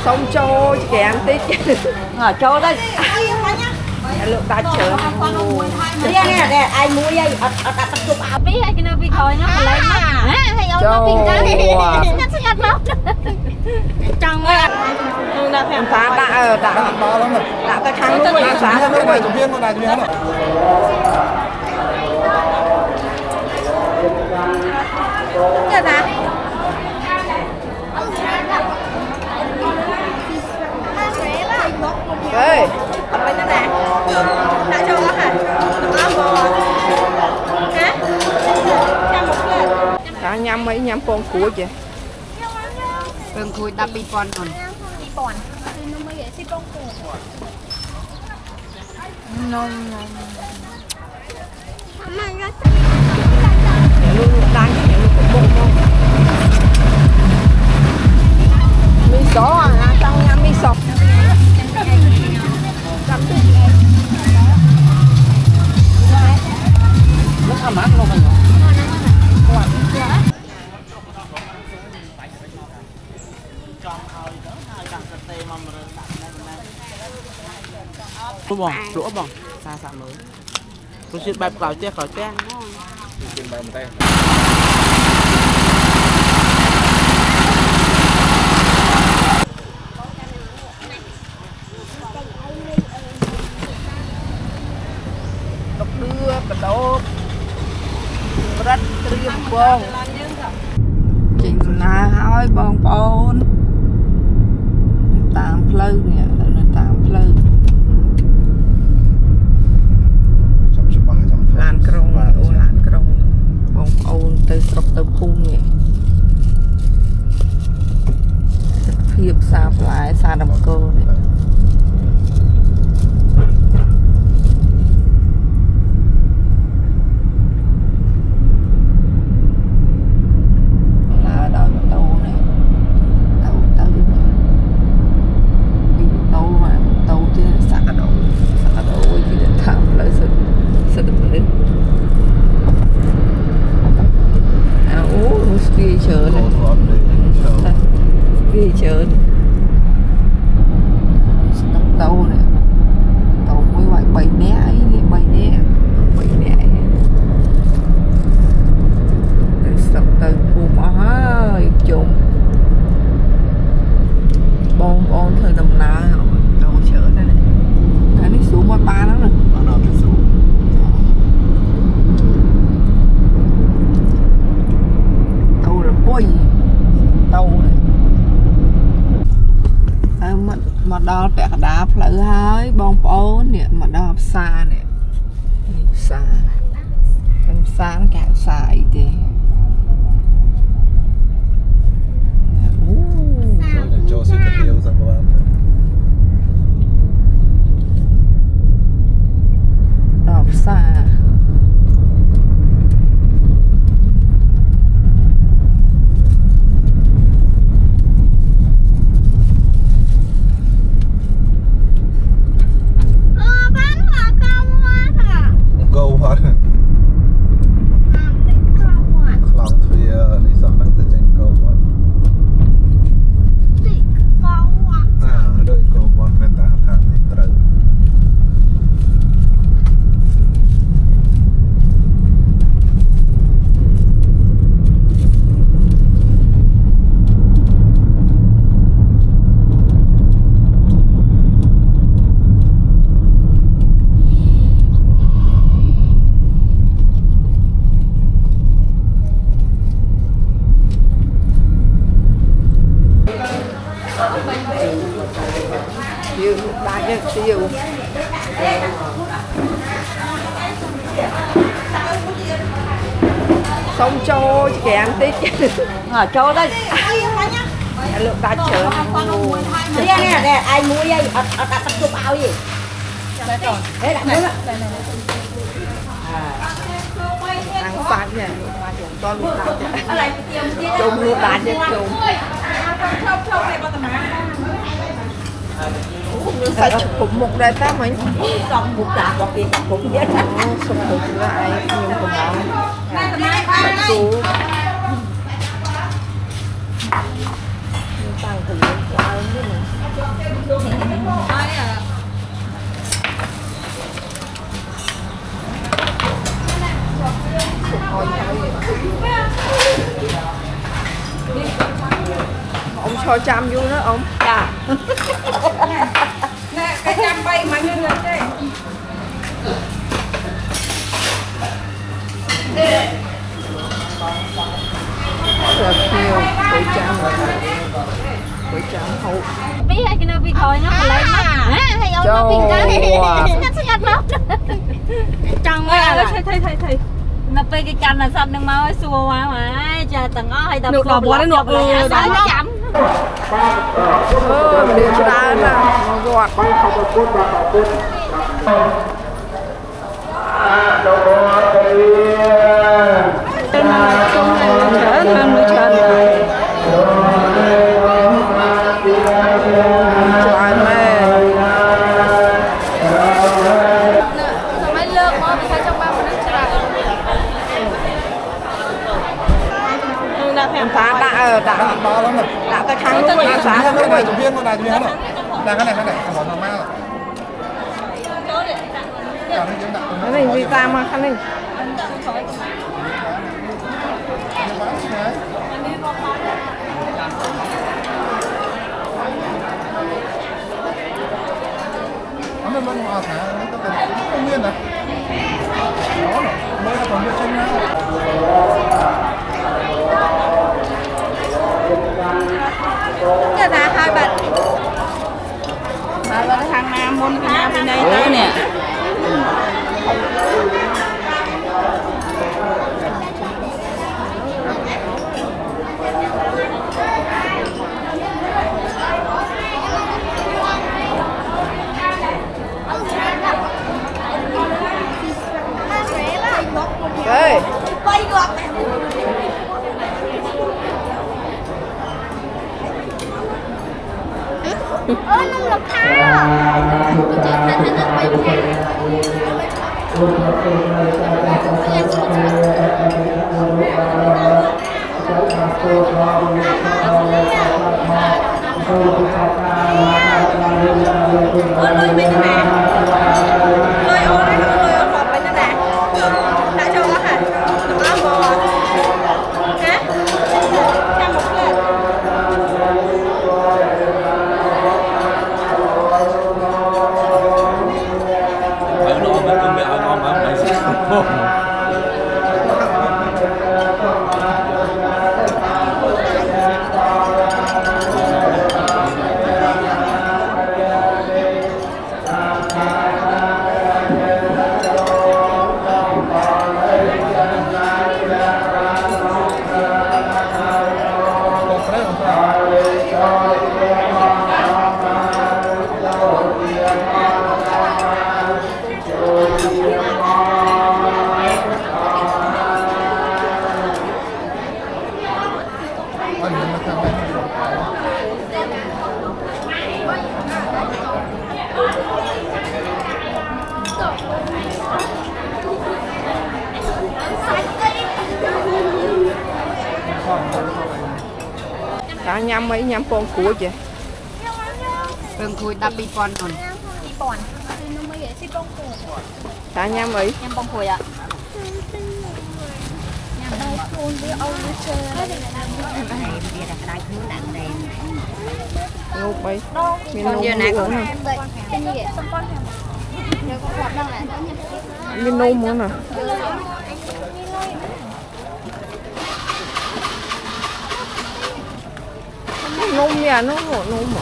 Xong cho kèm tí. Cho đây. Lượng ta chờ. Đây nè, ai mua vậy? Ở tập chụp áo. Biết hay nó bị thôi nó lên mắt. Hay ông nó pin cái. Nó sẽ ngắt lắm. Trong á. Phá đã to lắm rồi. đã cái khăn lúc mà phá ra lúc này chụp viên con này chụp viên rồi. Cái gì? ơi Bên đó nè. Đã cho nó hả? Nó bò. Hả? Cho một lần. cá nhâm mấy nhâm con cua chứ Phương khui đập bị con còn. Bòn. Nó luôn đang những lúc cũng bụng không mi sổ à trong nhâm mi sọc nó thầm mát luôn rồi. Lúa bỏng, xa xa mới. Tôi xin bẹp khỏi che. Trên bài một tay. đọc đưa cái đồ rất riêng con chỉnh là hỏi bong bồn tạm pleu nè nó tạm pleu làn krong làn krong bong bồn từ sọc từ phun nè hiệp xa lại xa đầm cơ nè mà đo bẹt đá phở hơi bong bó nè mà đo xa nè xa nó cả xa ấy thì cho sự thật yêu ra các bạn. đo xa tiêu xong cho kèm tí cho đây lượng ta chờ Đây nè, ai mua vậy? Ở tập chụp áo gì? Đấy đã mua ăn phát nha con luôn đạt chung luôn đạt chứ chung phải chụp cũng một đây ta mấy xong một đạt một tiền cũng chết xong một lại nhưng còn đó chú tăng từ qua ứng thôi chăm vui nữa ông. Dạ. Nè, cái chăm bay mà như thế đây. Rất nhiều buổi chăm hậu. Biết hay cái nào bị thôi nó lấy nó. Hay ông nó bị cái nhát nó. Trong á. Thầy. Nó bị cái cành là xanh đang mau ấy xua mà chờ tầng ó hay tập Được là bó đấy nọ. nó chậm. Điều tra là nó gọt. Đã bao lắm rồi. Đã cái kháng lúc mà sáng Cái rồi. này chụp viên con này chụp viên rồi. Đây cái này bỏ vào ma rồi. Cái này vì ta mà khăn này. Nó vẫn hòa thả nó có không nguyên này. Đó mới là còn biết chân nhau. Cái là hai bạn. Mà là thằng Nam môn cái Nam bên đây tới nè. Đây. Quay ngược. Ơ nó là khá. Lôi bên thế này. Lôi ô này, lôi ô hộp bên thế này. Đã cho nó hả? Nó bò. Hả? Cho một lần. Ở nó mới chuẩn bị ở ngon mà phải xích không. Cả nhắm mấy nhắm con cua chứ. Đường khui ta pi pon còn. Pi pon. Cả nhắm ấy. Nhâm bông khui ạ. Ngục ấy. Mình Con nôm dưa nè. nữa nè. Mình nôm nữa nè. Nôm nha, nó nôm mà.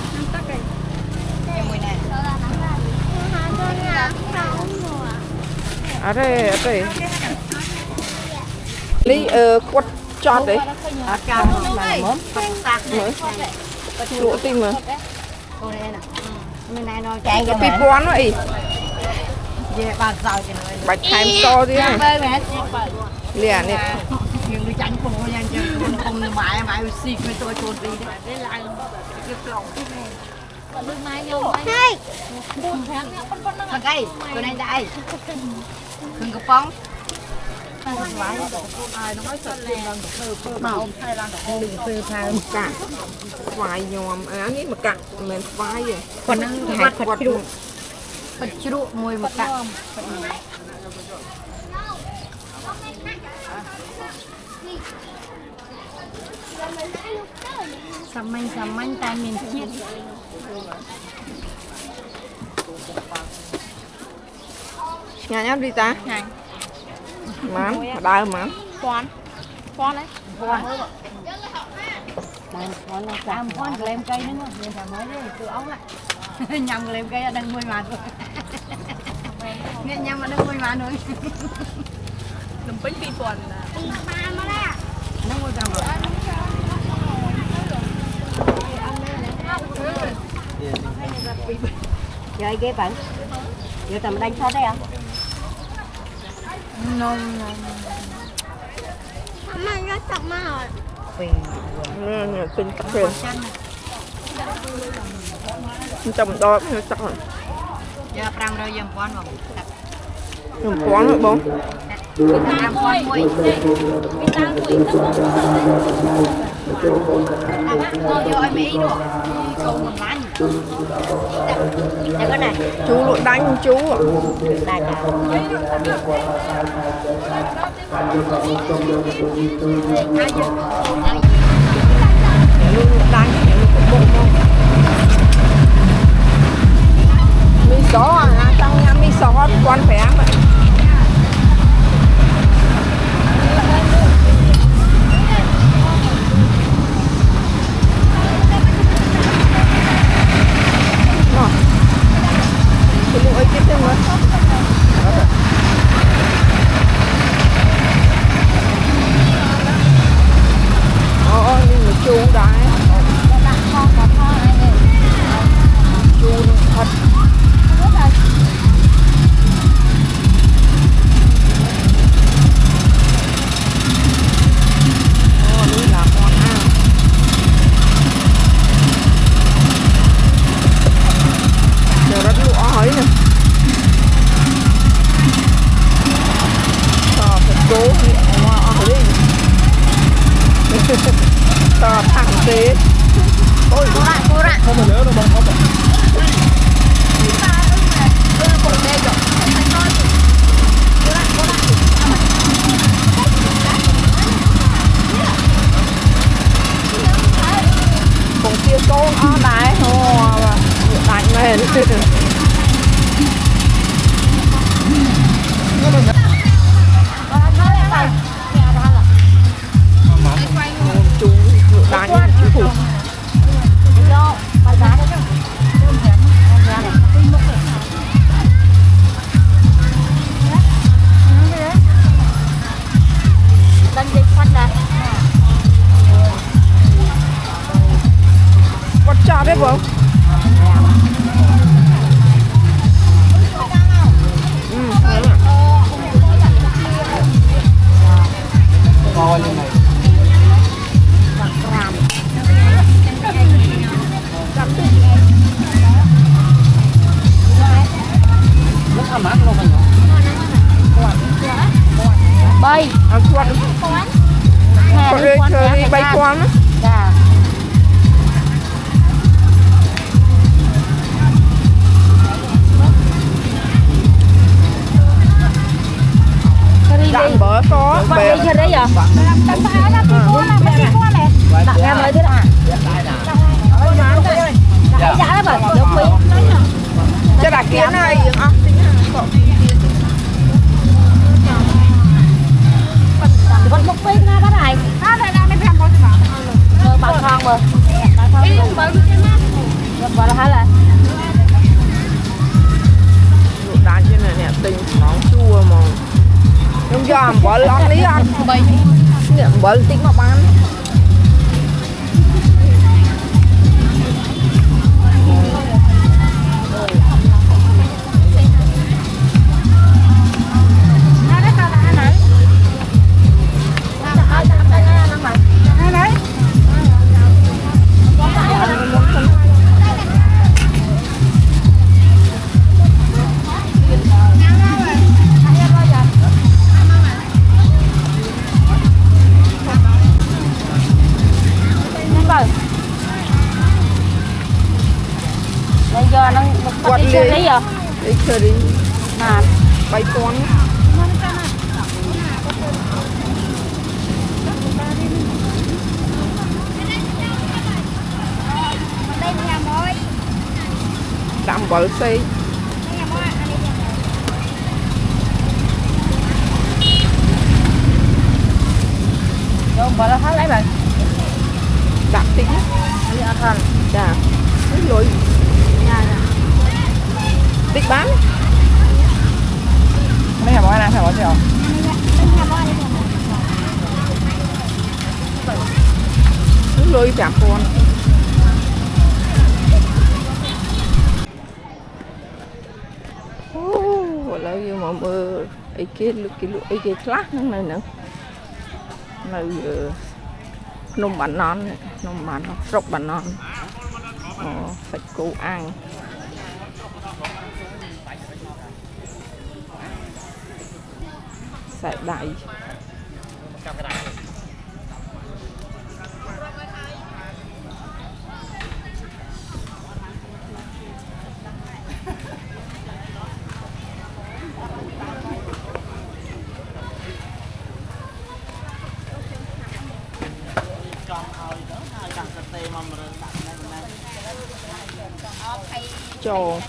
À đây. Lý quất chọt đấy. À cam mà mớm. Mới. Lụa tinh mà. Cô đây nè. Bên này nó Cái pi bón nó ý. về bà giàu cho nó. Bạch time to thế này. Bơi mẹ. Liền nè. Nhưng nó tránh cô nha chứ không mãi xịt với tôi trốn đi đấy. Đấy là việc lòng cái này. Lưng mai nhau mai. Hey. Thằng cây, tôi này đây. Đừng có bóng. Ai nó nói thật là bảo hay là đừng phê phai Một cả. Vài nhòm. À ní một cả. Mình vài vậy. còn nó hạt quật trụ. Quật trụ mùi một cả. សាមញ្ញតែមានជាតិ Nhà nhá đi ta. Này. Mắm, đau mắm. Con đấy. làm con lem cây nữa mà nên phải mới đấy tự ống lại nhầm lem cây đang nuôi mà thôi nên nhầm mà đang nuôi mà thôi Đừng bánh phi tuần là. nó nuôi càng rồi chơi ghế bạn giờ tầm đánh sao đây à non Mà nó sập mà rồi. Tinh tắc rồi. Chồng đo nó chắc rồi. giờ pram rồi giờ con vào Đừng quán nữa bông. pram con muối giờ ai mấy được câu một lá đây cái này Chú lụi đánh chú ạ. đây là Đánh mi só à, trong nhà mi só con phải ăn vậy. Rồi. Cái lụi cái thêm nữa. Nhưng mà chú đấy. Chú nó thật. Đây là con ao. Giờ rất lụa ấy nè. Thật cố ở đây. Tờ thẳng thế. Ôi, cô lại Không mà nhớ đâu bông không ạ. còn kia con ở đây hoa mà đánh lên. Chú đánh chú thủ. Bắt chặt đấy bố. Ngon như này. bay À, con đi chơi đi bay con á. dạ Đạn bờ có bè. chơi đấy giờ bạn em lấy thế nào giá đó bà được quý Cho đặt kiến này à. con một pin na cái này bạn con mà bạn là là Đạn trên này nè tình món chua mà. Không cho bỏ lót lý ăn. Niệm bỏ tính mà bán. bây giờ nó Quạt đi chơi đấy giờ đi chơi đi. à Bay con. đậm bự xí Rồi bà là phát lấy bạn. đậm tí Đi ăn thân. dạ ui lùi tích bán Mấy nhà bọn anh phải bỏ chưa? ui lùi chạm con lấy vô mà mơ ấy kia ấy kia lát này nữa này nôm bản non nôm bản rốc bản non sạch củ ăn sạch đại cho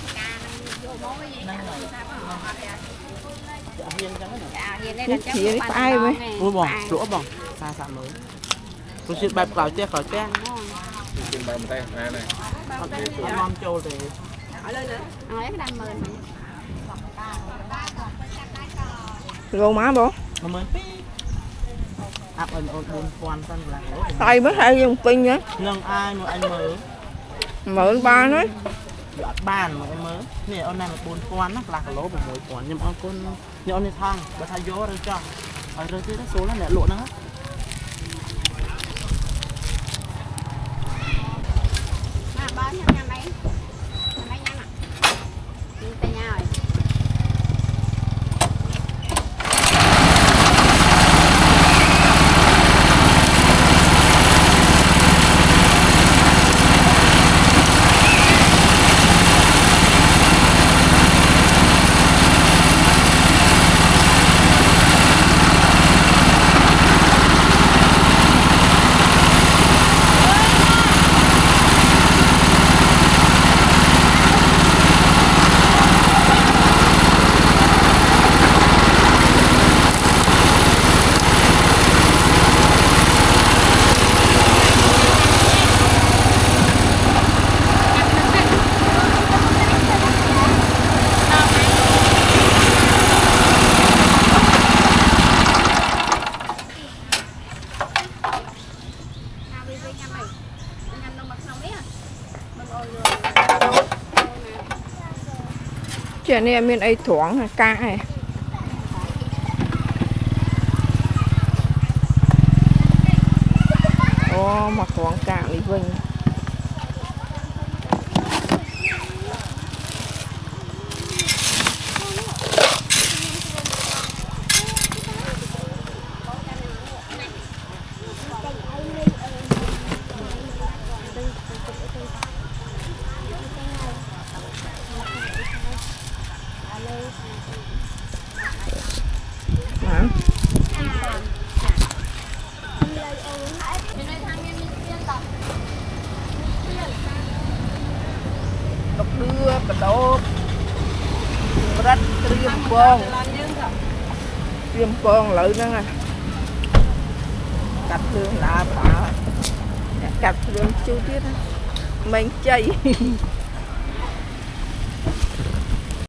nhất chỉ đi ai vậy Ui bò, lũa bò. Xa xa mới. Tôi xin bài cào che. Trên bàn tay này này. Ông mong trâu thì. gồm má bố Ông ơi. Áp ơn buồn quan thân là tay mới hay dùng pin nhá nhưng ai mà anh mới mở ba nói giọt bàn mà anh mới nè ông này mà buồn quan nó là lỗ của mỗi quan nhưng ông con nhưng ông này thang bà thay gió rồi cho rồi thì nó số là nè lộ nữa chuyện này miền ấy thoáng là ca này mà thoáng cả lý vinh đọc đưa cả đốt rất tiêm con lợi nữa nè cắt thương đã bà cắt thương chú tiết mình chay